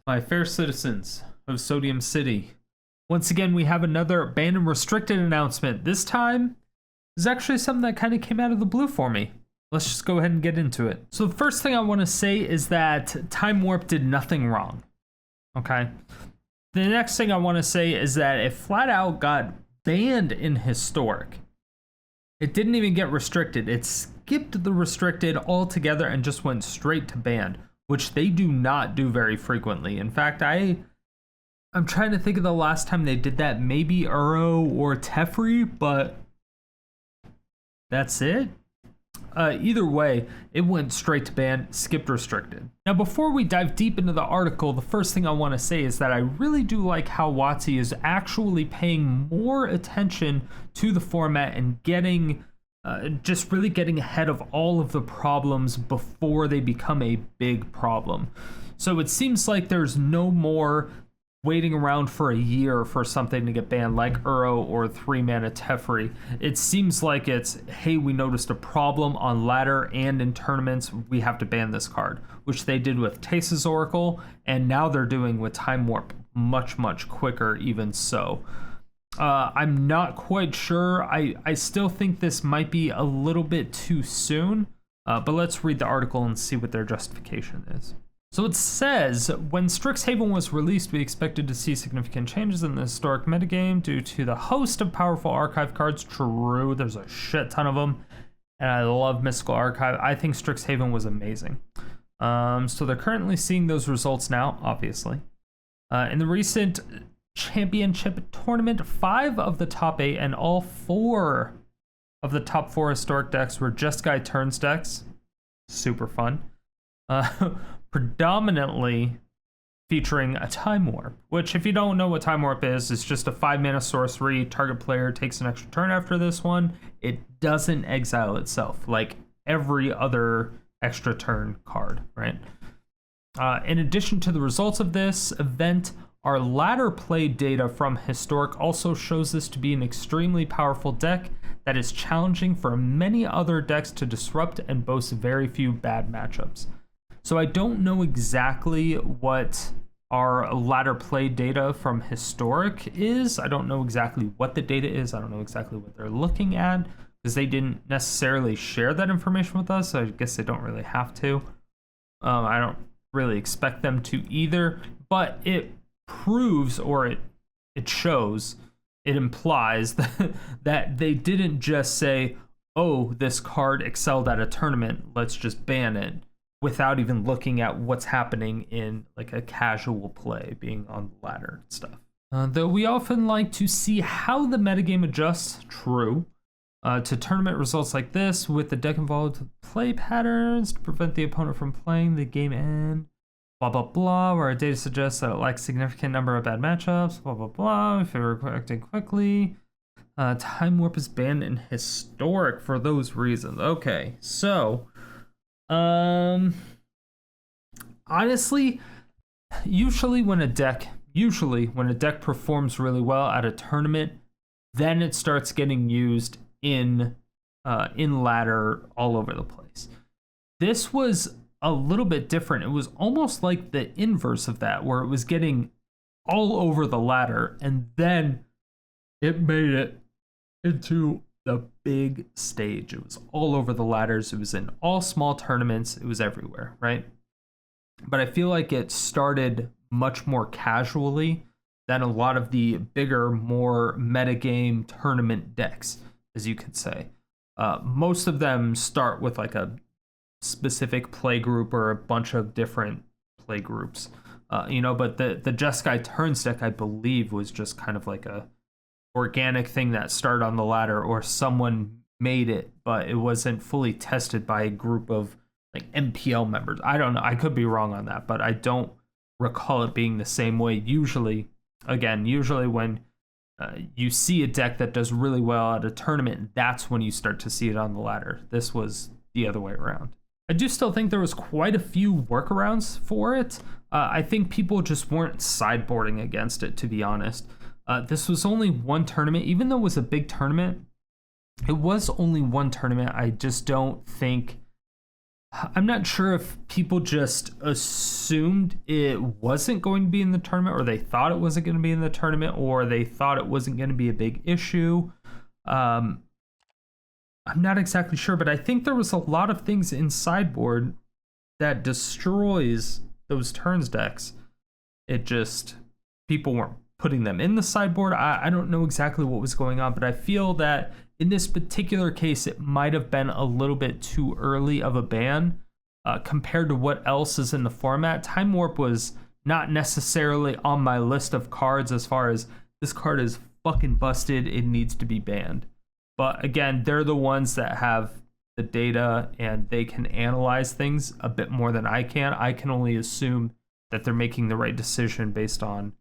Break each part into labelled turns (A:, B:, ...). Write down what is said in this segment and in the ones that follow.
A: My fair citizens of Sodium City, once again we have another banned and restricted announcement. This time is actually something that kind of came out of the blue for me. Let's just go ahead and get into it. So the first thing I want to say is that Time Warp did nothing wrong. Okay. The next thing I want to say is that it flat out got banned in Historic. It didn't even get restricted. It skipped the restricted altogether and just went straight to banned, which they do not do very frequently. In fact, I'm trying to think of the last time they did that. Maybe Uro or Teferi, but that's it. Either way, it went straight to ban, skipped restricted. Now, before we dive deep into the article, the first thing I want to say is that I really do like how WotC is actually paying more attention to the format and getting, just really getting ahead of all of the problems before they become a big problem. So it seems like there's no more waiting around for a year for something to get banned like Uro or 3-mana Teferi. It seems like it's, hey, we noticed a problem on ladder and in tournaments, we have to ban this card, which they did with Tace's Oracle, and now they're doing with Time Warp much, much quicker even so. I'm not quite sure. I still think this might be a little bit too soon, but let's read the article and see what their justification is. So it says, when Strixhaven was released, we expected to see significant changes in the historic metagame due to the host of powerful archive cards. True, there's a shit ton of them, and I love Mystical Archive. I think Strixhaven was amazing. So they're currently seeing those results now, obviously. In the recent championship tournament, 5 of the top 8 and all 4 of the top 4 historic decks were Jeskai Turns decks. Super fun. Predominantly featuring a Time Warp, which, if you don't know what Time Warp is, it's just a 5-mana sorcery. Target player takes an extra turn after this one. It doesn't exile itself like every other extra turn card, right? In addition to the results of this event, our ladder play data from Historic also shows this to be an extremely powerful deck that is challenging for many other decks to disrupt and boasts very few bad matchups. So I don't know exactly what our ladder play data from Historic is. I don't know exactly what the data is. I don't know exactly what they're looking at because they didn't necessarily share that information with us. So I guess they don't really have to. I don't really expect them to either, but it proves, or it shows, it implies that they didn't just say, oh, this card excelled at a tournament, let's just ban it, without even looking at what's happening in like a casual play, being on the ladder and stuff. Though we often like to see how the metagame adjusts, true, to tournament results like this, with the deck involved with play patterns to prevent the opponent from playing the game end, blah, blah, blah, where our data suggests that it lacks a significant number of bad matchups, blah, blah, blah, if you're reacting quickly. Time Warp is banned in Historic for those reasons. Okay, so honestly, usually when a deck performs really well at a tournament, then it starts getting used in ladder all over the place. This was a little bit different. It was almost like the inverse of that, where it was getting all over the ladder, and then it made it into the big stage. It was all over the ladders. It was in all small tournaments. It was everywhere, right? But I feel like it started much more casually than a lot of the bigger, more metagame tournament decks, as you could say. Most of them start with like a specific play group or a bunch of different play groups, but the Jeskai Turns deck, I believe, was just kind of like a organic thing that started on the ladder, or someone made it, but it wasn't fully tested by a group of like MPL members. I don't know. I could be wrong on that, but I don't recall it being the same way. Usually when you see a deck that does really well at a tournament, that's when you start to see it on the ladder. This was the other way around. I do still think there was quite a few workarounds for it. I think people just weren't sideboarding against it, to be honest. This was only one tournament. Even though it was a big tournament, it was only one tournament. I just don't think I'm not sure if people just assumed it wasn't going to be in the tournament, or they thought it wasn't going to be in the tournament, or they thought it wasn't going to be a big issue. I'm not exactly sure, but I think there was a lot of things in sideboard that destroys those turns decks. It just, people weren't putting them in the sideboard. I don't know exactly what was going on, but I feel that in this particular case, it might have been a little bit too early of a ban compared to what else is in the format. Time Warp was not necessarily on my list of cards as far as this card is fucking busted, it needs to be banned. But again, they're the ones that have the data and they can analyze things a bit more than I can. I can only assume that they're making the right decision based on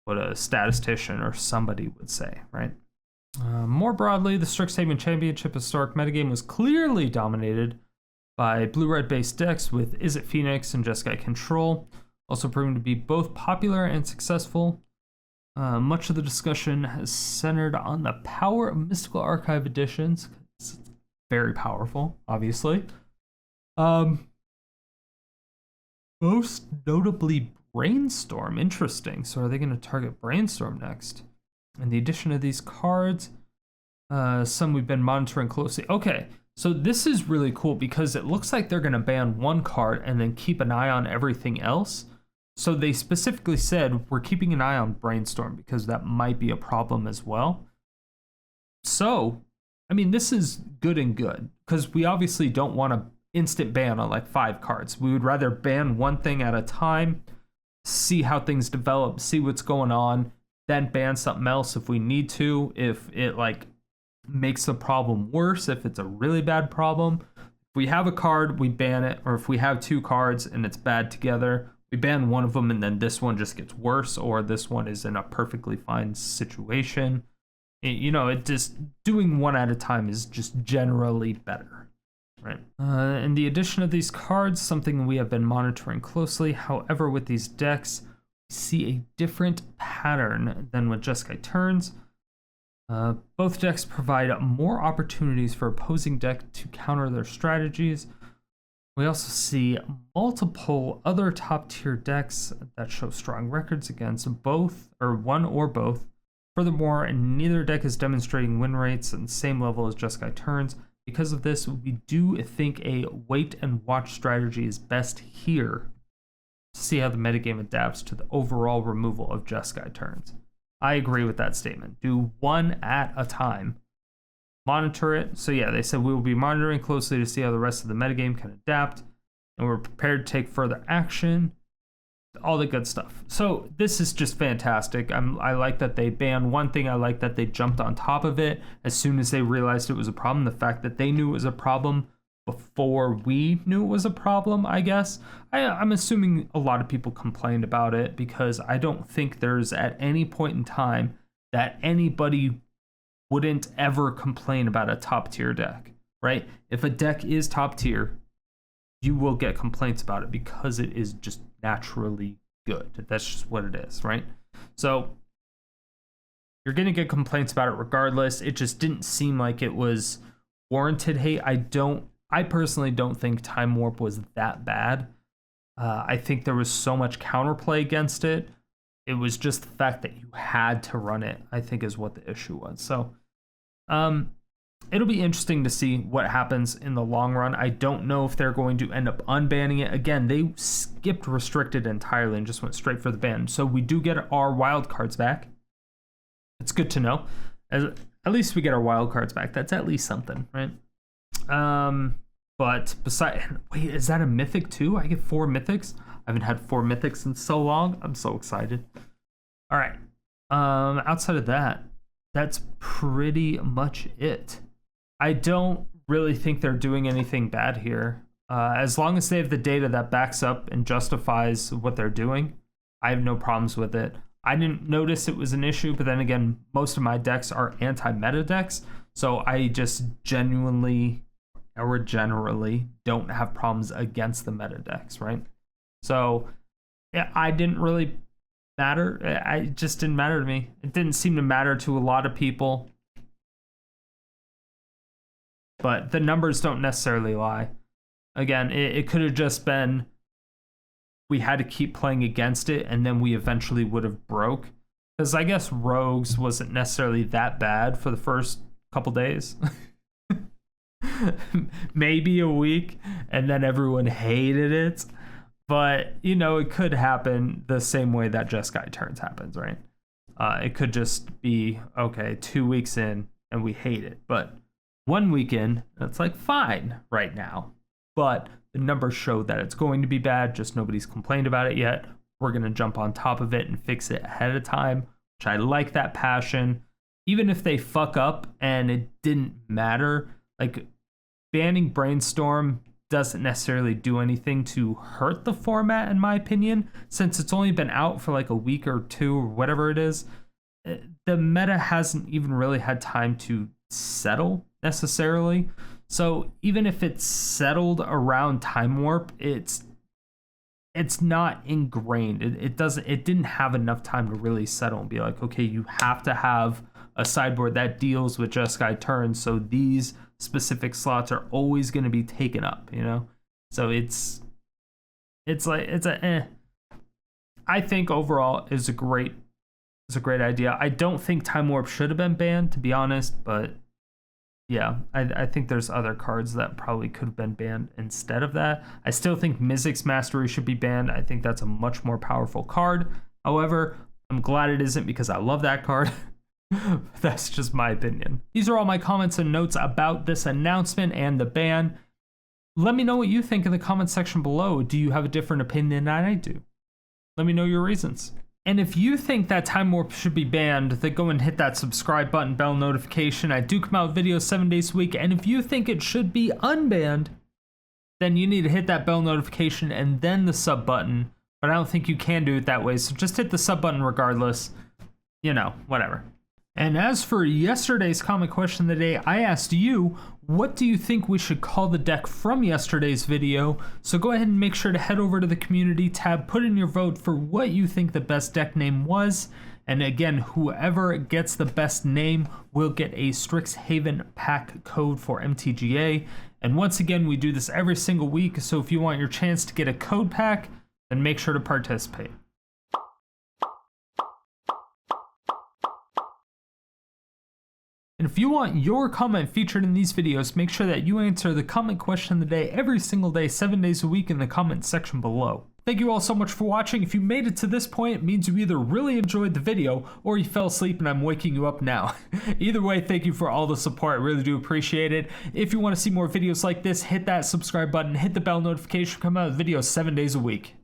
A: what a statistician or somebody would say, right? More broadly, the Strixhaven Championship historic metagame was clearly dominated by blue-red based decks with Izzet Phoenix and Jeskai Control, also proving to be both popular and successful. Much of the discussion has centered on the power of Mystical Archive editions. It's very powerful, obviously. Most notably Brainstorm. Interesting. So are they going to target Brainstorm next? And the addition of these cards, some we've been monitoring closely. Okay, so this is really cool because it looks like they're going to ban one card and then keep an eye on everything else. So they specifically said, we're keeping an eye on Brainstorm because that might be a problem as well. So, I mean, this is good and good because we obviously don't want to instant ban on like 5 cards. We would rather ban one thing at a time, see how things develop, see what's going on, then ban something else if we need to, if it like makes the problem worse, if it's a really bad problem. If we have a card, we ban it, or if we have 2 cards and it's bad together, we ban one of them and then this one just gets worse, or this one is in a perfectly fine situation. It just, doing one at a time is just generally better, right? And the addition of these cards, something we have been monitoring closely. However, with these decks, we see a different pattern than with Jeskai Turns. Both decks provide more opportunities for opposing deck to counter their strategies. We also see multiple other top tier decks that show strong records against both, or one or both. Furthermore, neither deck is demonstrating win rates at the same level as Jeskai Turns. Because of this, we do think a wait and watch strategy is best here to see how the metagame adapts to the overall removal of Jeskai Turns. I agree with that statement. Do one at a time. Monitor it. So yeah, they said we will be monitoring closely to see how the rest of the metagame can adapt, and we're prepared to take further action. All the good stuff. So this is just fantastic. I like that they banned one thing. I like that they jumped on top of it as soon as they realized it was a problem. The fact that they knew it was a problem before we knew it was a problem, I guess. I'm assuming a lot of people complained about it because I don't think there's at any point in time that anybody wouldn't ever complain about a top tier deck, right? If a deck is top tier, you will get complaints about it because it is just naturally good. That's just what it is, right? So you're going to get complaints about it regardless. It just didn't seem like it was warranted hate. I personally don't think Time Warp was that bad. I think there was so much counterplay against it. It was just the fact that you had to run it, I think, is what the issue was. So it'll be interesting to see what happens in the long run. I don't know if they're going to end up unbanning it. Again, they skipped restricted entirely and just went straight for the ban. So we do get our wild cards back. It's good to know. At least we get our wild cards back. That's at least something, right? But wait, is that a mythic too? I get 4 mythics. I haven't had 4 mythics in so long. I'm so excited. All right. Outside of that, that's pretty much it. I don't really think they're doing anything bad here. As long as they have the data that backs up and justifies what they're doing, I have no problems with it. I didn't notice it was an issue, but then again, most of my decks are anti-meta decks, so I just generally don't have problems against the meta decks, right? So yeah, I didn't really matter. It just didn't matter to me. It didn't seem to matter to a lot of people. But the numbers don't necessarily lie. Again, it could have just been we had to keep playing against it, and then we eventually would have broke. Because I guess Rogues wasn't necessarily that bad for the first couple days. Maybe a week, and then everyone hated it. But, you know, it could happen the same way that Jeskai Turns happens, right? It could just be, okay, 2 weeks in, and we hate it. But 1 week in, that's like fine right now. But the numbers show that it's going to be bad, just nobody's complained about it yet. We're going to jump on top of it and fix it ahead of time, which I like that passion. Even if they fuck up and it didn't matter, like banning Brainstorm doesn't necessarily do anything to hurt the format, in my opinion, since it's only been out for like a week or two or whatever it is. The meta hasn't even really had time to settle necessarily. So even if it's settled around Time Warp, it's not ingrained. It didn't have enough time to really settle and be like, okay, you have to have a sideboard that deals with Jeskai Turns, so these specific slots are always going to be taken up, you know? So it's I think overall is a great idea. I don't think Time Warp should have been banned, to be honest, but yeah, I think there's other cards that probably could have been banned instead of that. I still think Mizzix Mastery should be banned. I think that's a much more powerful card. However, I'm glad it isn't because I love that card. That's just my opinion. These are all my comments and notes about this announcement and the ban. Let me know what you think in the comment section below. Do you have a different opinion than I do? Let me know your reasons. And if you think that Time Warp should be banned, then go and hit that subscribe button, bell notification. I do come out with videos 7 days a week. And if you think it should be unbanned, then you need to hit that bell notification and then the sub button. But I don't think you can do it that way. So just hit the sub button regardless. You know, whatever. And as for yesterday's comment question of the day, I asked you, what do you think we should call the deck from yesterday's video? So go ahead and make sure to head over to the community tab, put in your vote for what you think the best deck name was. And again, whoever gets the best name will get a Strixhaven pack code for MTGA. And once again, we do this every single week. So if you want your chance to get a code pack, then make sure to participate. And if you want your comment featured in these videos, make sure that you answer the comment question of the day every single day, 7 days a week in the comment section below. Thank you all so much for watching. If you made it to this point, it means you either really enjoyed the video or you fell asleep and I'm waking you up now. Either way, thank you for all the support. I really do appreciate it. If you want to see more videos like this, hit that subscribe button, hit the bell notification, come out with videos 7 days a week.